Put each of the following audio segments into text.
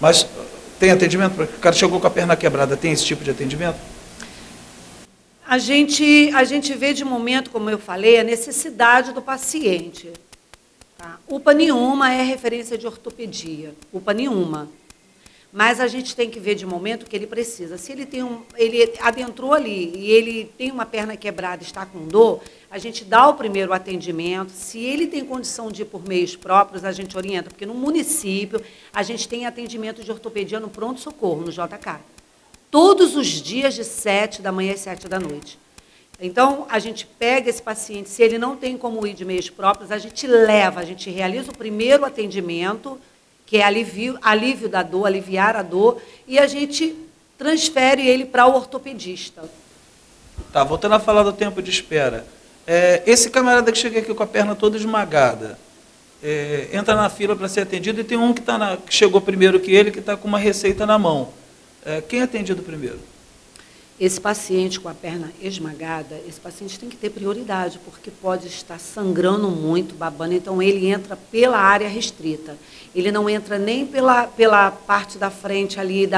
Mas tem atendimento? O cara chegou com a perna quebrada, tem esse tipo de atendimento? A gente vê de momento, como eu falei, a necessidade do paciente. Tá? UPA nenhuma é referência de ortopedia, UPA nenhuma. Mas a gente tem que ver de momento o que ele precisa. Se ele ele adentrou ali e ele tem uma perna quebrada e está com dor, a gente dá o primeiro atendimento. Se ele tem condição de ir por meios próprios, a gente orienta, porque no município a gente tem atendimento de ortopedia no pronto-socorro, no JK. Todos os dias de 7 da manhã às 7 da noite. Então, a gente pega esse paciente, se ele não tem como ir de meios próprios, a gente leva, a gente realiza o primeiro atendimento, que é alívio da dor, aliviar a dor, e a gente transfere ele para o ortopedista. Tá, voltando a falar do tempo de espera. Esse camarada que chega aqui com a perna toda esmagada, entra na fila para ser atendido, e tem um que chegou primeiro que ele, que está com uma receita na mão. Quem é atendido primeiro? Esse paciente com a perna esmagada, esse paciente tem que ter prioridade, porque pode estar sangrando muito, babando, então ele entra pela área restrita. Ele não entra nem pela parte da frente ali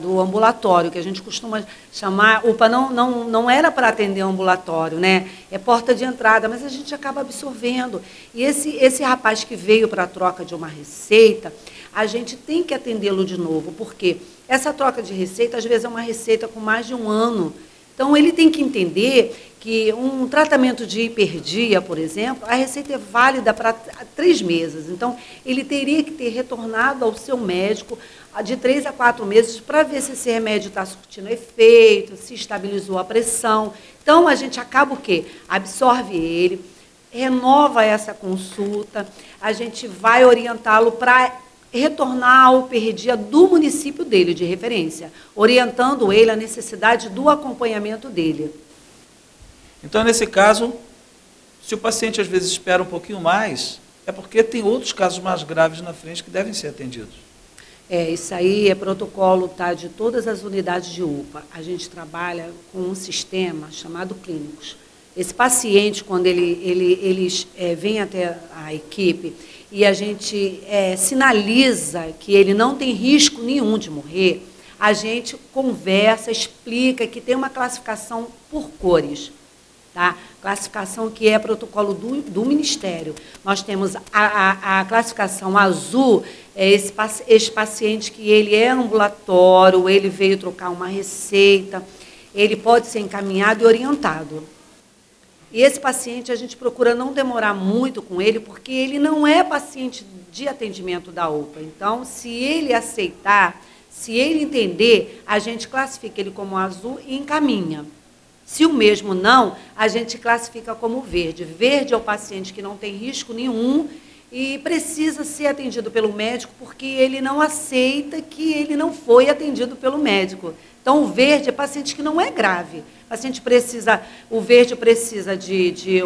do ambulatório, que a gente costuma chamar, UPA não era para atender ambulatório, né? É porta de entrada, mas a gente acaba absorvendo. E esse rapaz que veio para a troca de uma receita, a gente tem que atendê-lo de novo, porque essa troca de receita, às vezes, é uma receita com mais de 1 ano. Então, ele tem que entender que um tratamento de hiperdia, por exemplo, a receita é válida para 3 meses. Então, ele teria que ter retornado ao seu médico de 3 a 4 meses para ver se esse remédio está surtindo efeito, se estabilizou a pressão. Então, a gente acaba o quê? Absorve ele, renova essa consulta, a gente vai orientá-lo para retornar ao hiperdia do município dele, de referência, orientando ele a necessidade do acompanhamento dele. Então, nesse caso, se o paciente às vezes espera um pouquinho mais, é porque tem outros casos mais graves na frente que devem ser atendidos. Isso aí é protocolo, tá, de todas as unidades de UPA. A gente trabalha com um sistema chamado clínicos. Esse paciente, quando ele vem até a equipe e a gente sinaliza que ele não tem risco nenhum de morrer, a gente conversa, explica que tem uma classificação por cores. Tá? Classificação que é protocolo do Ministério. Nós temos a classificação azul, esse paciente que ele é ambulatório, ele veio trocar uma receita, ele pode ser encaminhado e orientado. E esse paciente, a gente procura não demorar muito com ele, porque ele não é paciente de atendimento da UPA. Então, se ele aceitar, se ele entender, a gente classifica ele como azul e encaminha. Se o mesmo não, a gente classifica como verde. Verde é o paciente que não tem risco nenhum e precisa ser atendido pelo médico, porque ele não aceita que ele não foi atendido pelo médico. Então, o verde é paciente que não é grave. O verde precisa de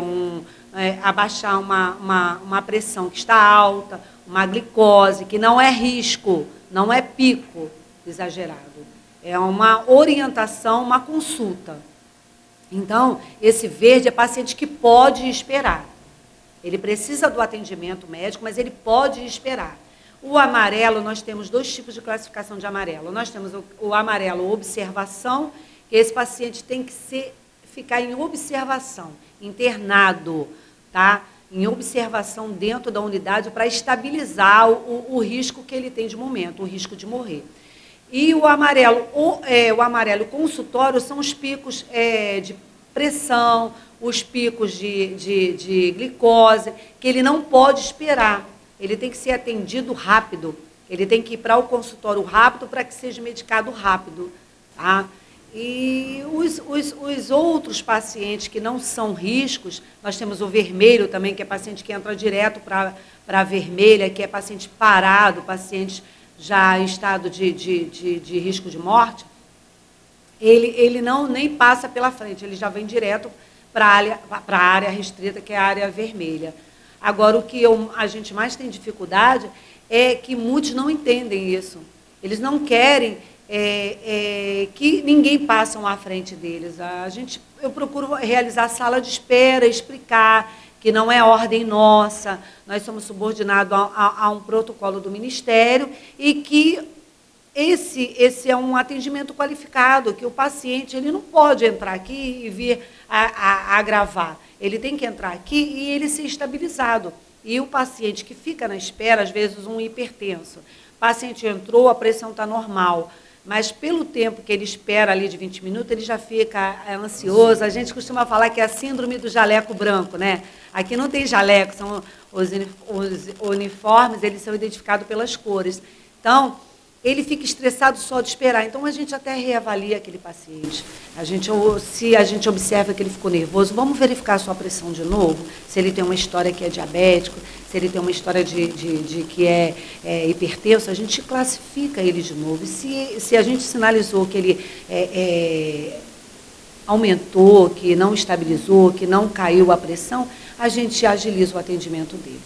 abaixar uma pressão que está alta, uma glicose, que não é risco, não é pico exagerado. É uma orientação, uma consulta. Então, esse verde é paciente que pode esperar. Ele precisa do atendimento médico, mas ele pode esperar. O amarelo, nós temos 2 tipos de classificação de amarelo. Nós temos o amarelo observação, que esse paciente tem que ficar em observação, internado, tá? Em observação dentro da unidade para estabilizar o risco que ele tem de momento, o risco de morrer. E o amarelo consultório são os picos de pressão, os picos de glicose, que ele não pode esperar. Ele tem que ser atendido rápido. Ele tem que ir para o consultório rápido para que seja medicado rápido. Tá? E os outros pacientes que não são riscos, nós temos o vermelho também, que é paciente que entra direto para a vermelha, que é paciente parado, paciente já em estado de risco de morte. Ele nem passa pela frente, ele já vem direto para a área restrita, que é a área vermelha. Agora, o que a gente mais tem dificuldade é que muitos não entendem isso. Eles não querem que ninguém passe à frente deles. Eu procuro realizar sala de espera, explicar que não é ordem nossa, nós somos subordinados a um protocolo do Ministério e que esse é um atendimento qualificado, que o paciente ele não pode entrar aqui e vir a agravar. Ele tem que entrar aqui e ele ser estabilizado. E o paciente que fica na espera, às vezes um hipertenso, o paciente entrou, a pressão está normal, mas pelo tempo que ele espera ali de 20 minutos, ele já fica ansioso. A gente costuma falar que é a síndrome do jaleco branco, né? Aqui não tem jaleco, são os uniformes, eles são identificados pelas cores. Então, ele fica estressado só de esperar. Então, a gente até reavalia aquele paciente. Se a gente observa que ele ficou nervoso, vamos verificar a sua pressão de novo, se ele tem uma história que é diabético, se ele tem uma história de que é hipertenso, a gente classifica ele de novo. E se a gente sinalizou que ele aumentou, que não estabilizou, que não caiu a pressão, a gente agiliza o atendimento dele.